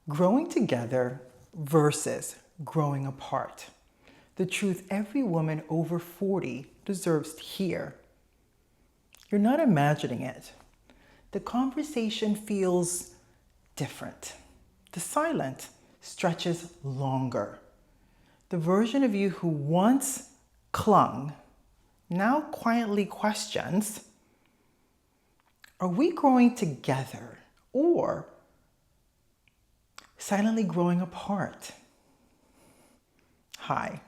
Growing together versus growing apart. The truth every woman over 40 deserves to hear. You're not imagining it. The conversation feels different. The silence stretches longer. The version of you who once clung now quietly questions, are we growing together or silently growing apart? Hi,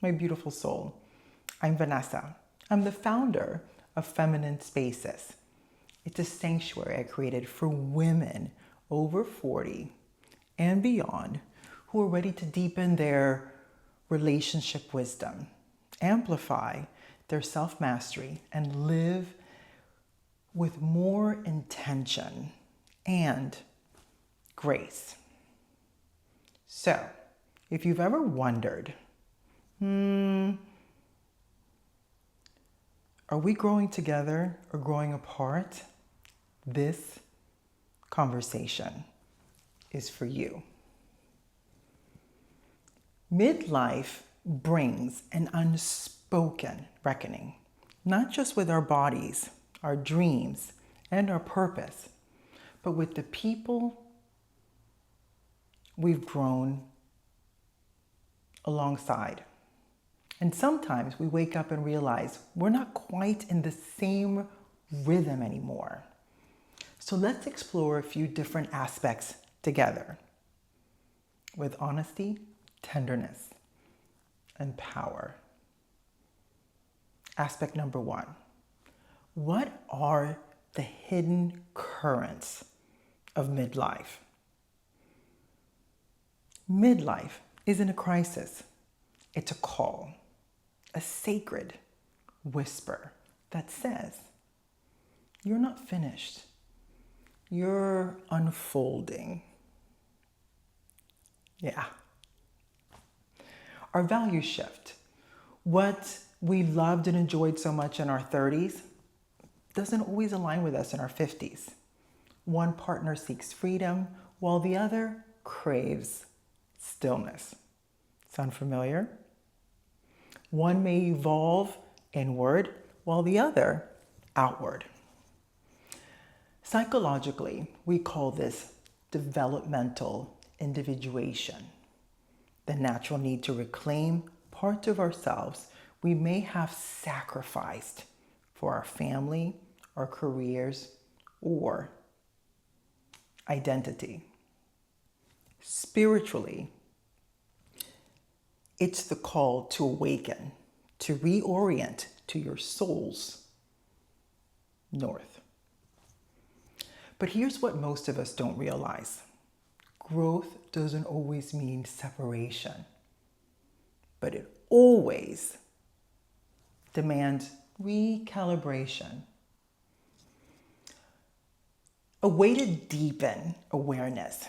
my beautiful soul. I'm Vanessa. I'm the founder of Feminine Spaces. It's a sanctuary I created for women over 40 and beyond who are ready to deepen their relationship wisdom, amplify their self-mastery, and live with more intention and grace. So, if you've ever wondered, are we growing together or growing apart? This conversation is for you. Midlife brings an unspoken reckoning, not just with our bodies, our dreams, and our purpose, but with the people we've grown alongside. And sometimes we wake up and realize we're not quite in the same rhythm anymore. So let's explore a few different aspects together with honesty, tenderness, and power. Aspect number 1. What are the hidden currents of midlife? Midlife isn't a crisis. It's a call, a sacred whisper that says, you're not finished. You're unfolding. Yeah. Our values shift. What we loved and enjoyed so much in our 30s doesn't always align with us in our 50s. One partner seeks freedom while the other craves stillness. Sound familiar? One may evolve inward while the other outward. Psychologically, we call this developmental individuation, the natural need to reclaim parts of ourselves we may have sacrificed for our family, our careers, or identity. Spiritually, it's the call to awaken, to reorient to your soul's north. But here's what most of us don't realize. Growth doesn't always mean separation, but it always demands recalibration. A way to deepen awareness.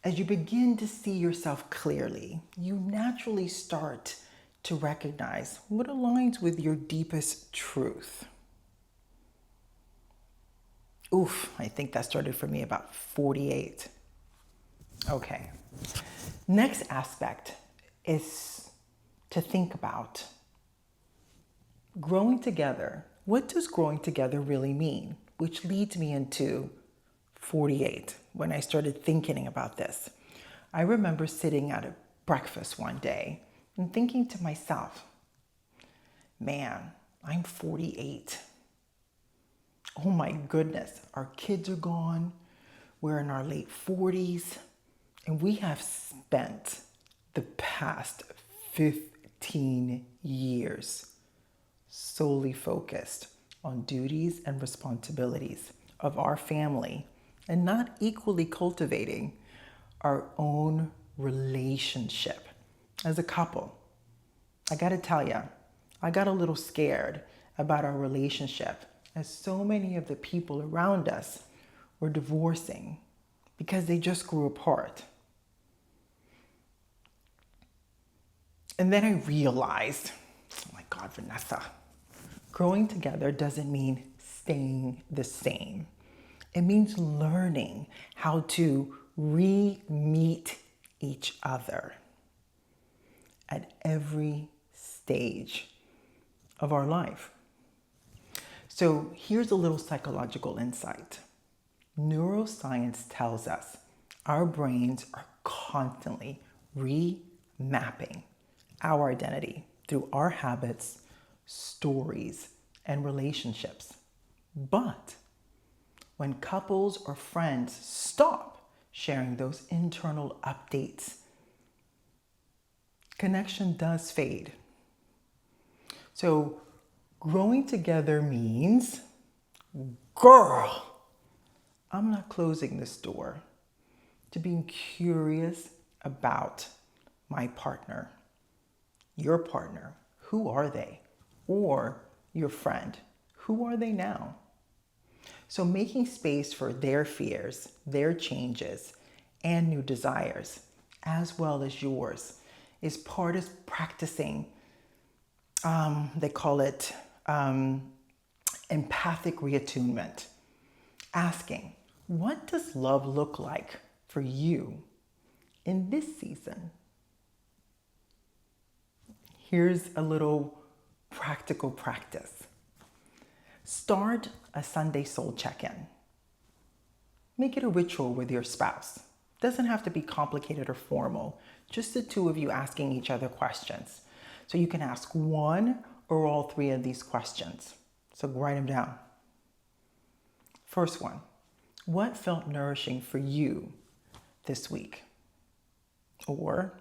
As you begin to see yourself clearly, you naturally start to recognize what aligns with your deepest truth. Oof, I think that started for me about 48. Okay. Next aspect is to think about growing together. What does growing together really mean? Which leads me into 48, when I started thinking about this. I remember sitting at a breakfast one day and thinking to myself, man, I'm 48. Oh my goodness, our kids are gone. We're in our late 40s, and we have spent the past 15 years solely focused on duties and responsibilities of our family and not equally cultivating our own relationship as a couple. I gotta tell you, I got a little scared about our relationship as so many of the people around us were divorcing because they just grew apart. And then I realized, oh my God, Vanessa, growing together doesn't mean staying the same. It means learning how to re-meet each other at every stage of our life. So here's a little psychological insight. Neuroscience tells us our brains are constantly remapping our identity through our habits, stories, and relationships. But when couples or friends stop sharing those internal updates, connection does fade. So growing together means, girl, I'm not closing this door to being curious about my partner, your partner. Who are they? Or your friend. Who are they now? So making space for their fears, their changes, and new desires, as well as yours, is part of practicing, they call it empathic reattunement. Asking, what does love look like for you in this season? Here's a little practical practice. Start a Sunday soul check-in. Make it a ritual with your spouse. Doesn't have to be complicated or formal. Just the two of you asking each other questions. So you can ask one or all three of these questions. So write them down. First one, what felt nourishing for you this week? Or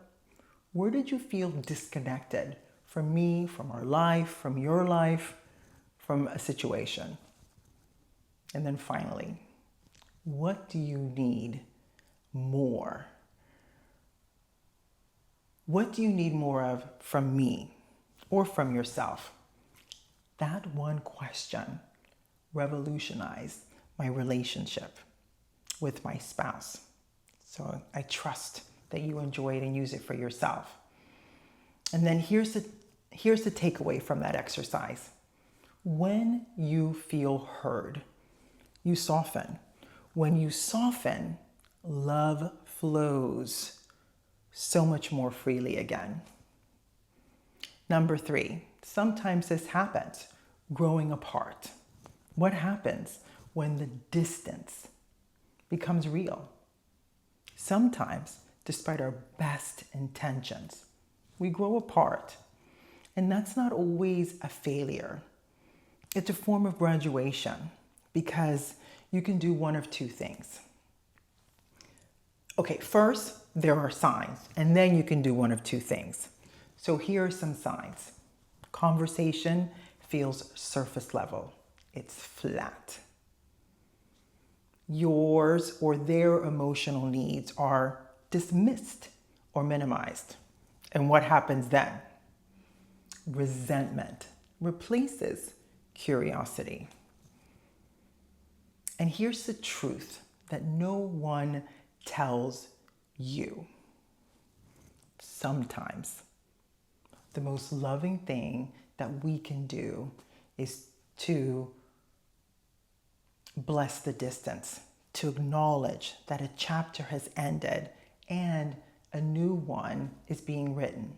where did you feel disconnected from me, from our life, from your life, from a situation? And then finally, what do you need more? What do you need more of from me or from yourself? That one question revolutionized my relationship with my spouse. So I trust that you enjoy it and use it for yourself. And then here's the takeaway from that exercise. When you feel heard, you soften. When you soften, love flows so much more freely again. Number 3, sometimes this happens, growing apart. What happens when the distance becomes real? Sometimes, despite our best intentions, we grow apart. And that's not always a failure. It's a form of graduation because you can do one of two things. Okay, first, there are signs, and then you can do one of two things. So here are some signs. Conversation feels surface level. It's flat. Yours or their emotional needs are dismissed or minimized. And what happens then? Resentment replaces curiosity. And here's the truth that no one tells you. Sometimes the most loving thing that we can do is to bless the distance, to acknowledge that a chapter has ended and a new one is being written.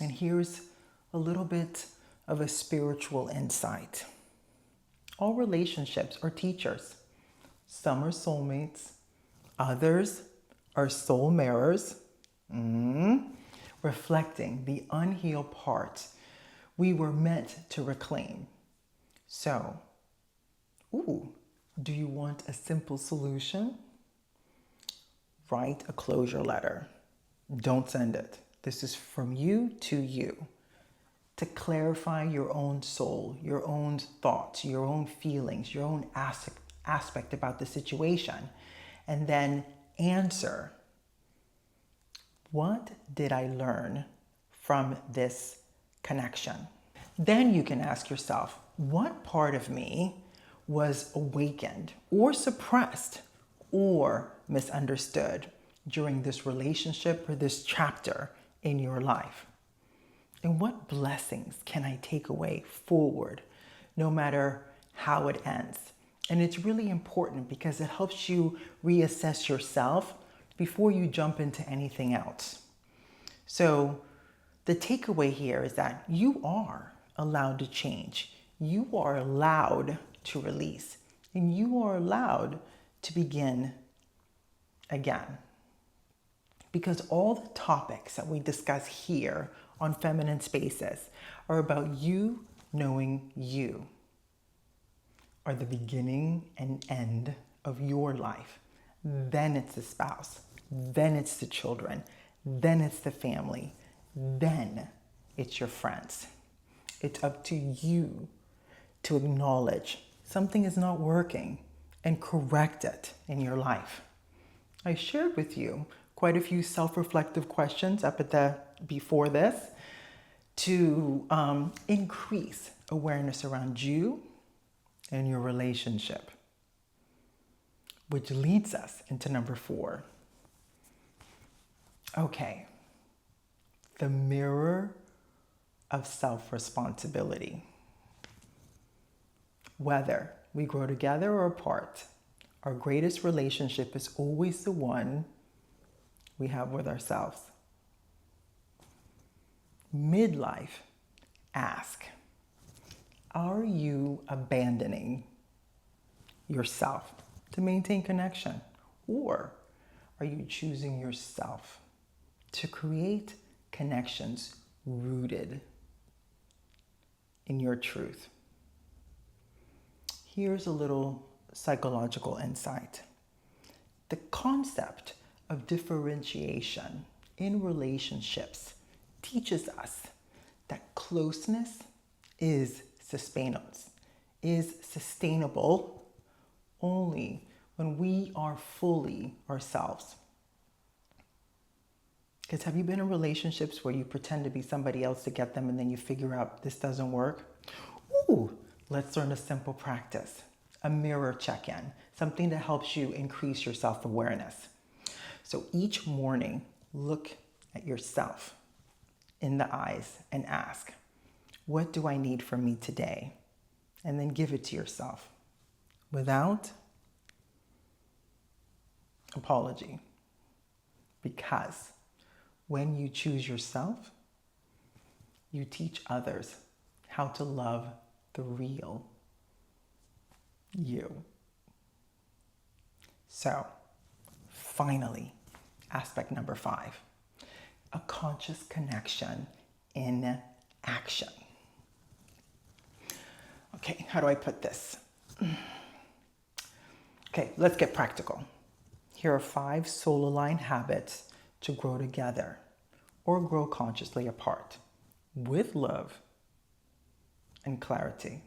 And here's a little bit of a spiritual insight. All relationships are teachers. Some are soulmates, others are soul mirrors, reflecting the unhealed parts we were meant to reclaim. So, do you want a simple solution? Write a closure letter. Don't send it. This is from you to you, to clarify your own soul, your own thoughts, your own feelings, your own aspect about the situation, and then answer, what did I learn from this connection? Then you can ask yourself, what part of me was awakened or suppressed or misunderstood during this relationship or this chapter in your life? And what blessings can I take away forward, no matter how it ends? And it's really important because it helps you reassess yourself before you jump into anything else. So the takeaway here is that you are allowed to change. You are allowed to release. And you are allowed to begin again. Because all the topics that we discuss here on Feminine Spaces are about you knowing you are the beginning and end of your life. Then it's the spouse. Then it's the children. Then it's the family. Then it's your friends. It's up to you to acknowledge something is not working and correct it in your life. I shared with you quite a few self-reflective questions before this to increase awareness around you and your relationship, which leads us into number 4. Okay, the mirror of self-responsibility. Whether we grow together or apart, our greatest relationship is always the one we have with ourselves. Midlife, ask, are you abandoning yourself to maintain connection? Or are you choosing yourself to create connections rooted in your truth? Here's a little psychological insight. The concept of differentiation in relationships teaches us that closeness is sustainable only when we are fully ourselves. Because have you been in relationships where you pretend to be somebody else to get them and then you figure out this doesn't work? Ooh, let's learn a simple practice, a mirror check-in, something that helps you increase your self-awareness. So each morning, look at yourself in the eyes and ask, what do I need from me today? And then give it to yourself without apology. Because when you choose yourself, you teach others how to love the real you. So, finally, aspect number 5, a conscious connection in action. Okay, how do I put this? Okay, let's get practical. Here are 5 soul-aligned habits to grow together or grow consciously apart with love and clarity.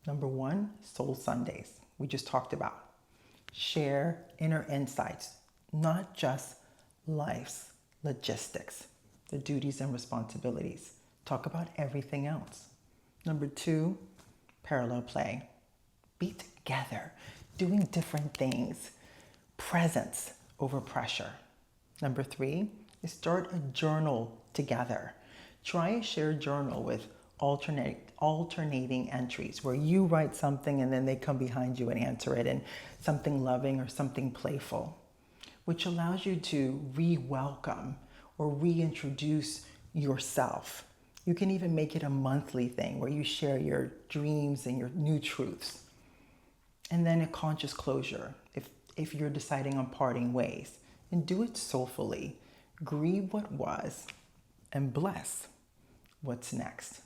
Number 1, Soul Sundays. We just talked about. Share inner insights, not just life's logistics, the duties and responsibilities. Talk about everything else. Number 2, parallel play. Be together, doing different things. Presence over pressure. Number 3 is start a journal together. Try a shared journal with alternating entries where you write something and then they come behind you and answer it, and something loving or something playful, which allows you to re-welcome or reintroduce yourself. You can even make it a monthly thing where you share your dreams and your new truths. And then a conscious closure if you're deciding on parting ways, and do it soulfully. Grieve what was and bless what's next.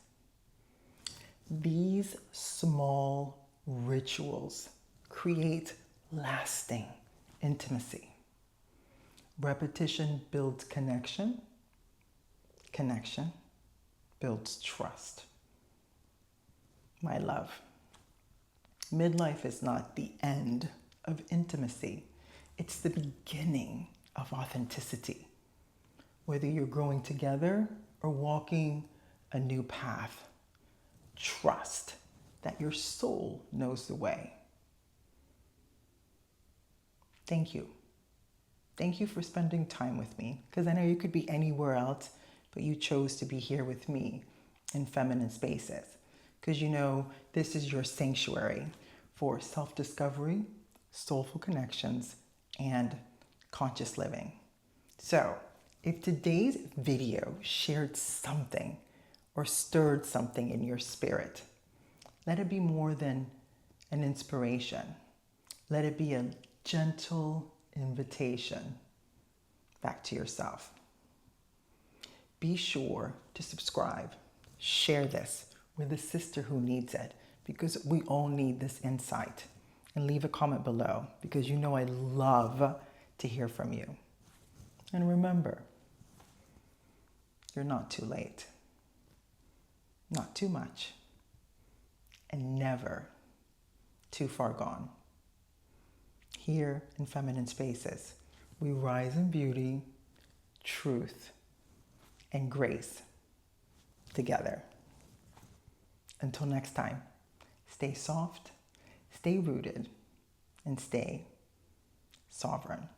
These small rituals create lasting intimacy. Repetition builds connection. Connection builds trust. My love, midlife is not the end of intimacy. It's the beginning of authenticity. Whether you're growing together or walking a new path, trust that your soul knows the way. Thank you. Thank you for spending time with me, because I know you could be anywhere else, but you chose to be here with me in Feminine Spaces. because this is your sanctuary for self-discovery, soulful connections, and conscious living. So if today's video shared something or stirred something in your spirit, let it be more than an inspiration. Let it be a gentle invitation back to yourself. Be sure to subscribe. Share this with a sister who needs it, because we all need this insight. And leave a comment below, because I love to hear from you. And remember, you're not too late, not too much, and never too far gone. Here in Feminine Spaces, we rise in beauty, truth, and grace together. Until next time, stay soft, stay rooted, and stay sovereign.